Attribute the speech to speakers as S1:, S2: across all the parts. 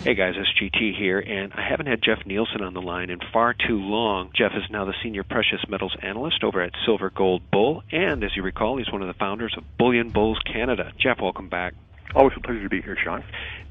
S1: Hey guys, it's GT here, and I haven't had Jeff Nielsen on the line in far too long. Jeff is now the Senior Precious Metals Analyst over at Silver Gold Bull, and as you recall, he's one of the founders of Bullion Bulls Canada. Jeff, welcome back.
S2: Always a pleasure to be here, Sean.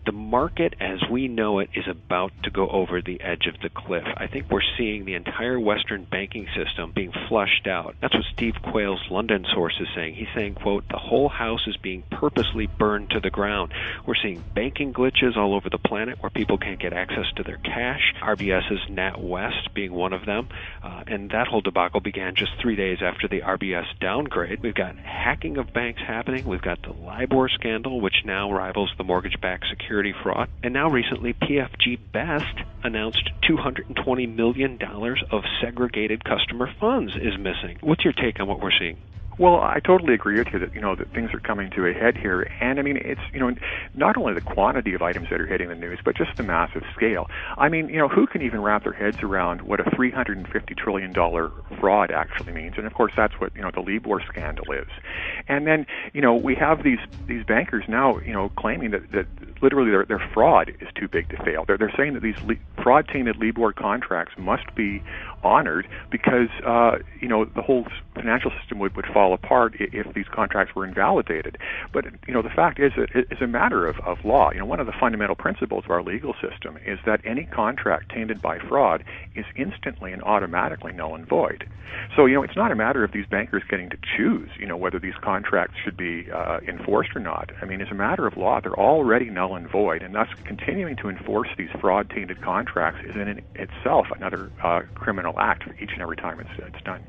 S1: The market as we know it is about to go over the edge of the cliff. I think we're seeing the entire Western banking system being flushed out. That's what Steve Quayle's London source is saying. He's saying, quote, the whole house is being purposely burned to the ground. We're seeing banking glitches all over the planet where people can't get access to their cash. RBS's NatWest being one of them. And that whole debacle began just 3 days after the RBS downgrade. We've got hacking of banks happening. We've got the LIBOR scandal, which now rivals the mortgage-backed security fraud. And now recently, PFG Best announced $220 million of segregated customer funds is missing. What's your take on what we're seeing?
S2: Well, I totally agree with you that, that things are coming to a head here. And, I mean, it's, not only the quantity of items that are hitting the news, but just the massive scale. I mean, who can even wrap their heads around what a $350 trillion fraud actually means? And, of course, that's what, the LIBOR scandal is. And then, we have these bankers now, claiming that literally their fraud is too big to fail. They're saying that these fraud-tainted LIBOR contracts must be honored because, the whole financial system would fall apart if these contracts were invalidated. But, the fact is that it's a matter of law. One of the fundamental principles of our legal system is that any contract tainted by fraud is instantly and automatically null and void. So, it's not a matter of these bankers getting to choose, whether these contracts should be enforced or not. I mean, as a matter of law, they're already null and void, and thus continuing to enforce these fraud-tainted contracts is in itself another criminal act for each and every time it's done.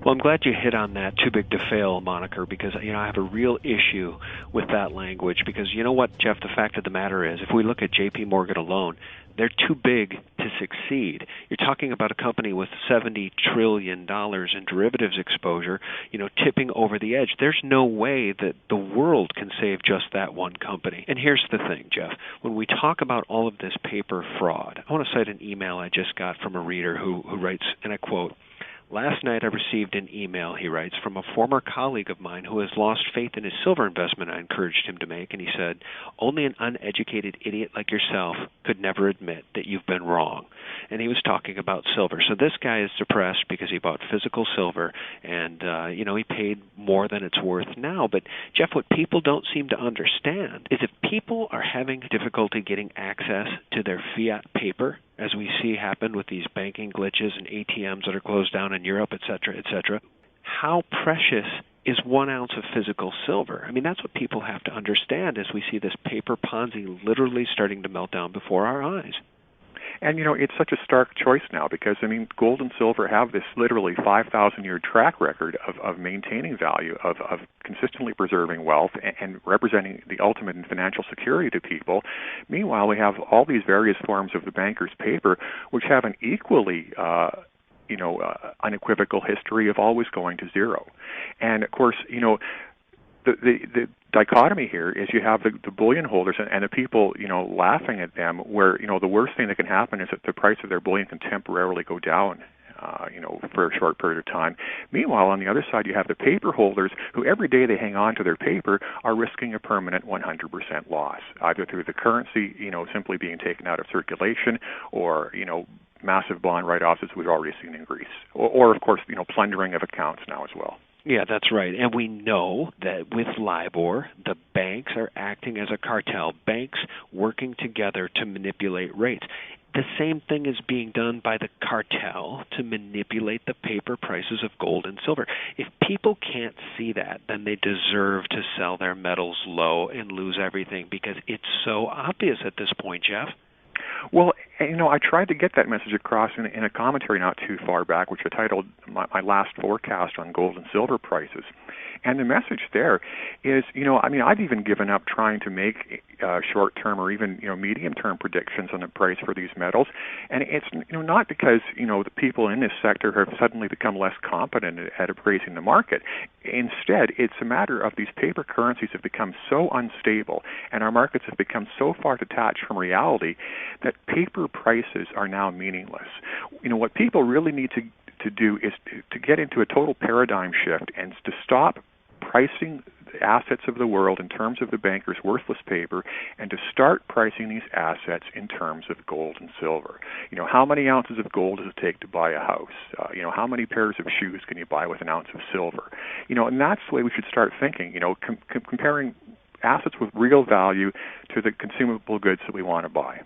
S1: Well, I'm glad you hit on that too big to fail moniker because, I have a real issue with that language because you know what, Jeff, the fact of the matter is if we look at JP Morgan alone, they're too big to succeed. You're talking about a company with $70 trillion in derivatives exposure, tipping over the edge. There's no way that the world can save just that one company. And here's the thing, Jeff. When we talk about all of this paper fraud, I want to cite an email I just got from a reader who writes, and I quote, last night I received an email, he writes, from a former colleague of mine who has lost faith in his silver investment I encouraged him to make, and he said, only an uneducated idiot like yourself could never admit that you've been wrong. And he was talking about silver. So this guy is depressed because he bought physical silver, and, he paid more than it's worth now. But, Jeff, what people don't seem to understand is if people are having difficulty getting access to their fiat paper, as we see happen with these banking glitches and ATMs that are closed down in Europe, et cetera, how precious is 1 ounce of physical silver? I mean, that's what people have to understand as we see this paper Ponzi literally starting to melt down before our eyes.
S2: And, it's such a stark choice now because, gold and silver have this literally 5,000-year track record of maintaining value, of consistently preserving wealth and representing the ultimate in financial security to people. Meanwhile, we have all these various forms of the banker's paper which have an equally unequivocal history of always going to zero. And, of course, the dichotomy here is you have the bullion holders and the people, laughing at them where, the worst thing that can happen is that the price of their bullion can temporarily go down, for a short period of time. Meanwhile, on the other side, you have the paper holders who every day they hang on to their paper are risking a permanent 100% loss, either through the currency, simply being taken out of circulation or, massive bond write-offs as we've already seen in Greece, or of course, plundering of accounts now as well.
S1: Yeah, that's right. And we know that with LIBOR, the banks are acting as a cartel, banks working together to manipulate rates. The same thing is being done by the cartel to manipulate the paper prices of gold and silver. If people can't see that, then they deserve to sell their metals low and lose everything because it's so obvious at this point, Jeff.
S2: Well, I tried to get that message across in a commentary not too far back, which I titled my last forecast on gold and silver prices. And the message there is, I've even given up trying to make short-term or even, medium-term predictions on the price for these metals. And it's, not because, the people in this sector have suddenly become less competent at appraising the market. Instead, it's a matter of these paper currencies have become so unstable and our markets have become so far detached from reality that paper prices are now meaningless. What people really need to do is to get into a total paradigm shift and to stop pricing assets of the world in terms of the banker's worthless paper and to start pricing these assets in terms of gold and silver. How many ounces of gold does it take to buy a house? How many pairs of shoes can you buy with an ounce of silver? And that's the way we should start thinking, comparing assets with real value to the consumable goods that we want to buy.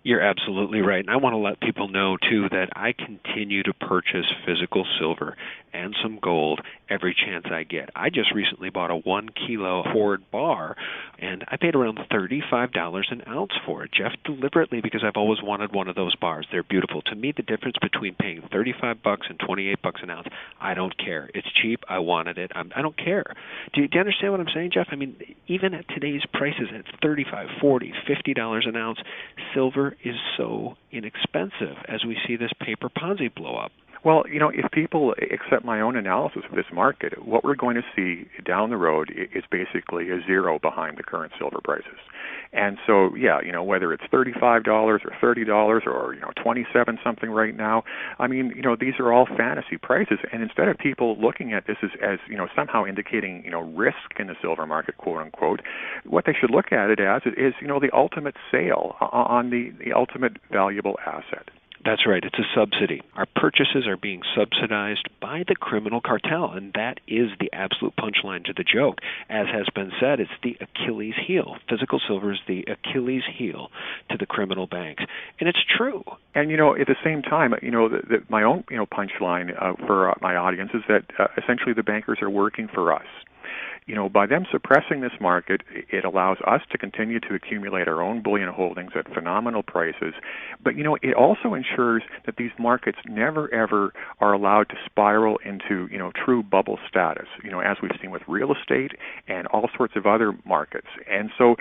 S1: You're absolutely right. And I want to let people know, too, that I continue to purchase physical silver and some gold every chance I get. I just recently bought a 1 kilo Ford bar, and I paid around $35 an ounce for it, Jeff, deliberately because I've always wanted one of those bars. They're beautiful. To me, the difference between paying $35 and $28 an ounce, I don't care. It's cheap. I wanted it. I don't care. Do you understand what I'm saying, Jeff? I mean, even at today's prices, at $35, $40, $50 an ounce, silver is so inexpensive as we see this paper Ponzi blow up.
S2: Well, if people accept my own analysis of this market, what we're going to see down the road is basically a zero behind the current silver prices. And so, whether it's $35 or $30 or, 27 something right now, I mean, these are all fantasy prices. And instead of people looking at this as somehow indicating, risk in the silver market, quote unquote, what they should look at it as is, the ultimate sale on the ultimate valuable asset.
S1: That's right. It's a subsidy. Our purchases are being subsidized by the criminal cartel, and that is the absolute punchline to the joke. As has been said, it's the Achilles heel. Physical silver is the Achilles heel to the criminal banks, and it's true.
S2: And, at the same time, my own, punchline for my audience is that essentially the bankers are working for us. By them suppressing this market, it allows us to continue to accumulate our own bullion holdings at phenomenal prices. But, it also ensures that these markets never, ever are allowed to spiral into, true bubble status, as we've seen with real estate and all sorts of other markets. And so,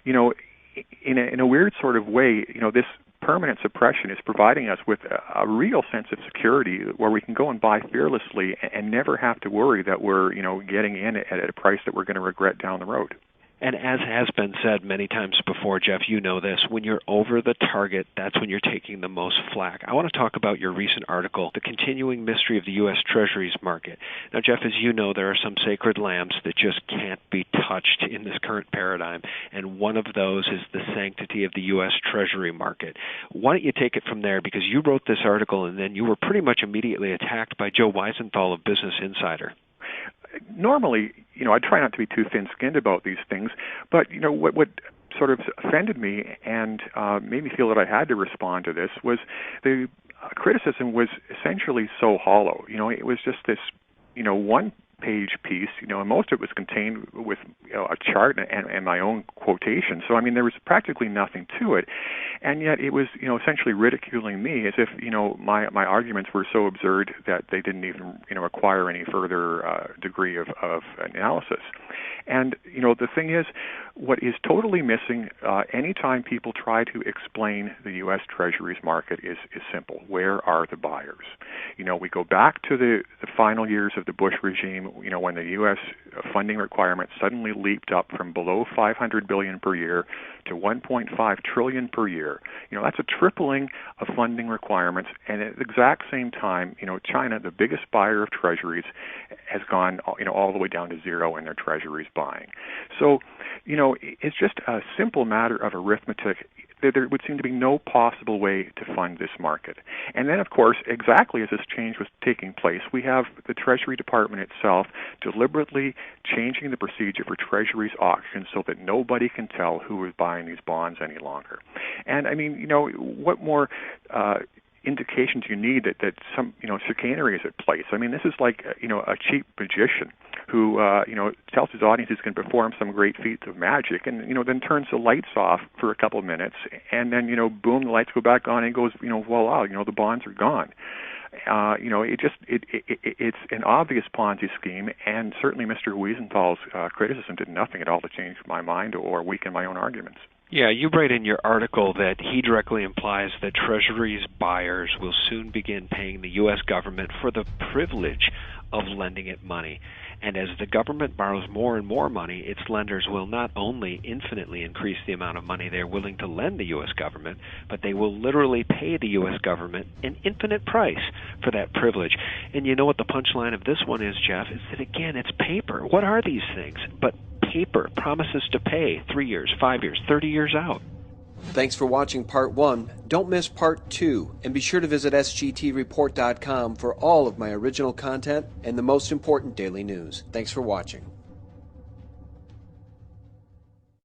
S2: in a weird sort of way, this permanent suppression is providing us with a real sense of security where we can go and buy fearlessly and never have to worry that we're, getting in at a price that we're going to regret down the road.
S1: And as has been said many times before, Jeff, you know this, when you're over the target, that's when you're taking the most flack. I want to talk about your recent article, The Continuing Mystery of the U.S. Treasuries Market. Now, Jeff, as you know, there are some sacred lambs that just can't be touched in this current paradigm, and one of those is the sanctity of the U.S. Treasury market. Why don't you take it from there, because you wrote this article and then you were pretty much immediately attacked by Joe Weisenthal of Business Insider.
S2: Normally, I try not to be too thin-skinned about these things, but, what sort of offended me and made me feel that I had to respond to this was the criticism was essentially so hollow. It was just this, one-page piece, and most of it was contained with a chart and my own quotation. So, there was practically nothing to it. And yet it was, essentially ridiculing me as if, my arguments were so absurd that they didn't even, require any further degree of analysis. And, the thing is, what is totally missing anytime people try to explain the U.S. Treasuries market is simple. Where are the buyers? We go back to the final years of the Bush regime, when the U.S. funding requirements suddenly leaped up from below $500 billion per year to $1.5 trillion per year. That's a tripling of funding requirements, and at the exact same time, China, the biggest buyer of treasuries, has gone, all the way down to zero in their treasuries buying. So, it's just a simple matter of arithmetic. There would seem to be no possible way to fund this market. And then, of course, exactly as this change was taking place, we have the Treasury Department itself deliberately changing the procedure for Treasuries auctions so that nobody can tell who is buying these bonds any longer. And, what more indication do you need that some, chicanery is at place? This is like, a cheap magician who, tells his audience he's going to perform some great feat of magic and, then turns the lights off for a couple of minutes and then, boom, the lights go back on and goes, voila, the bonds are gone. It's an obvious Ponzi scheme, and certainly Mr. Wiesenthal's criticism did nothing at all to change my mind or weaken my own arguments.
S1: Yeah, you write in your article that he directly implies that Treasuries buyers will soon begin paying the U.S. government for the privilege of lending it money. And as the government borrows more and more money, its lenders will not only infinitely increase the amount of money they're willing to lend the U.S. government, but they will literally pay the U.S. government an infinite price for that privilege. And you know what the punchline of this one is, Jeff, is that, again, it's paper. What are these things? But paper promises to pay 3 years, 5 years, 30 years out.
S3: Thanks for watching Part 1. Don't miss Part 2, and be sure to visit sgtreport.com for all of my original content and the most important daily news. Thanks for watching.